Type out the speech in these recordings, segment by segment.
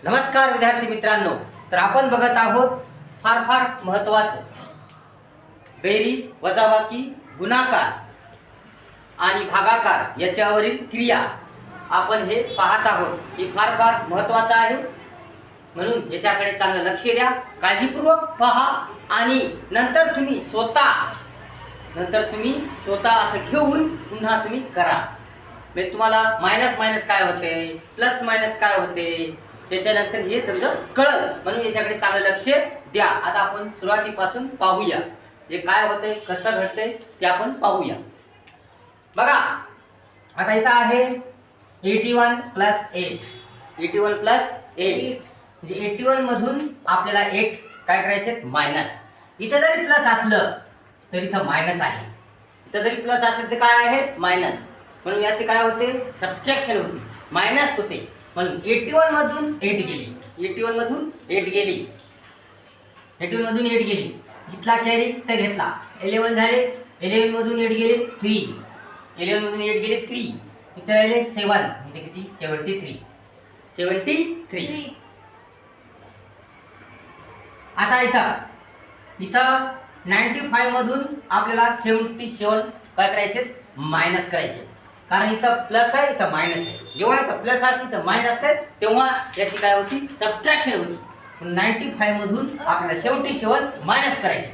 नमस्कार विद्यार्थी मित्रांनो, तर आपण बघत आहोत फार फार महत्त्वाचं बेरीज, वजाबाकी, गुणाकार आणि भागाकार याच्यावरील क्रिया आपण हे पाहत आहोत. ही फार फार महत्त्वाचं आहे, म्हणून याच्याकडे चांगलं लक्ष द्या, काळजीपूर्वक पहा आणि नंतर तुम्ही स्वतः असं घेऊन पुन्हा तुम्ही करा. म्हणजे तुम्हाला मायनस मायनस काय होते, प्लस मायनस काय होते, त्याच्यानंतर हे समजा कळलं, म्हणून याच्याकडे चांगलं लक्ष द्या. आता आपण सुरुवातीपासून पाहूया हे काय होते, कसं घडते ते आपण पाहूया. बघा आता इथं आहे 81 प्लस 8, 81 प्लस 8 म्हणजे 81 मधून आपल्याला 8 काय करायचे, मायनस. इथं जरी प्लस असलं तर इथं मायनस आहे, इथं जरी प्लस असलं तर काय आहे, मायनस. म्हणून याचे काय होते, सबट्रॅक्शन होते, मायनस होते. म्हणून 81 मधून 8 गेली, 81 मधून 8 गेली, 81 मधून 8 गेली. इथला कॅरी तर घेतला, 11 झाले, 11 मधून 8 गेले 3, 11 मधून 8 गेले 3, इथे राहिले 7 म्हणजे किती, 73. आता इथं 95 मधून आपल्याला 77 काय करायचे, मायनस करायचे. कारण इथं प्लस आहे, इथं मायनस आहे. जेव्हा इथं प्लस आहे, इथं मायनस आहे, तेव्हा याची काय होती, सबट्रॅक्शन होती. 95 मधून आपल्याला 77 मायनस करायचे.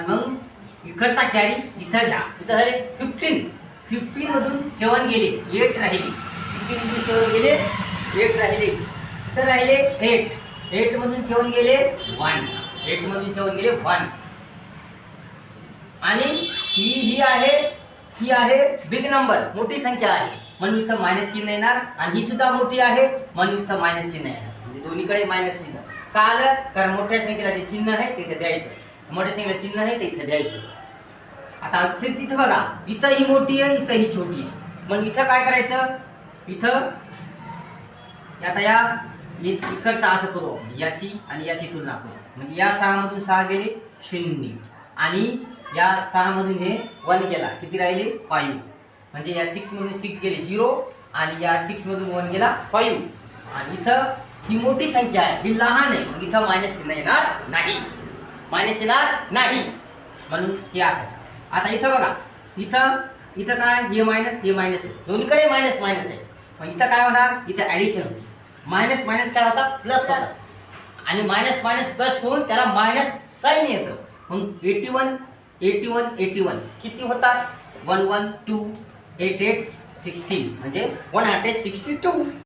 मग इकडचा कॅरी इथं घ्या, इथं झाले 15 मधून 7 गेले, 8 राहिले, 15 मधून 7 गेले, 8 राहिले, इथं राहिले 8 मधून 7 गेले 1, 8 मधून 7 गेले 1. आणि ही आहे बिग नंबर, मोठी संख्या आहे, म्हणून इथं मायनस चिन्ह येणार. आणि ही सुद्धा मोठी आहे, म्हणून इथं मायनस चिन्ह येणार. म्हणजे दोन्हीकडे मायनस चिन्ह का आलं, कारण मोठ्या संख्येला जे चिन्ह आहे ते इथे द्यायचं, मोठ्या संख्येला चिन्ह आहे ते इथे द्यायचं. आता तिथं बघा, इथं ही मोठी आहे, इथं ही छोटी आहे. मग इथं काय करायचं, इथं आता या इकडचा असं करू, याची आणि याची तुलना करू. म्हणजे या 6 मधून 6 गेले 0 आणि या 6 मधून हे 1 गेला, किती राहिले 5. म्हणजे या 6 मधून 6 गेले 0 आणि या 6 मधून 1 गेला 5. आणि इथं ही मोठी संख्या आहे, ही लहान आहे, मग इथं मायनस चिन्ह येणार नाही, मायनस येणार नाही, म्हणून हे असं. आता इथं बघा, इथं काय, हे मायनस आहे, दोन्हीकडे मायनस आहे. मग इथं काय होणार, इथं ॲडिशन होते. मायनस मायनस काय होतात, प्लस होतात. आणि मायनस मायनस प्लस होऊन त्याला मायनस साईन येतं. मग 81 किती होतात, 1 1 2 8 8 16 म्हणजे 162.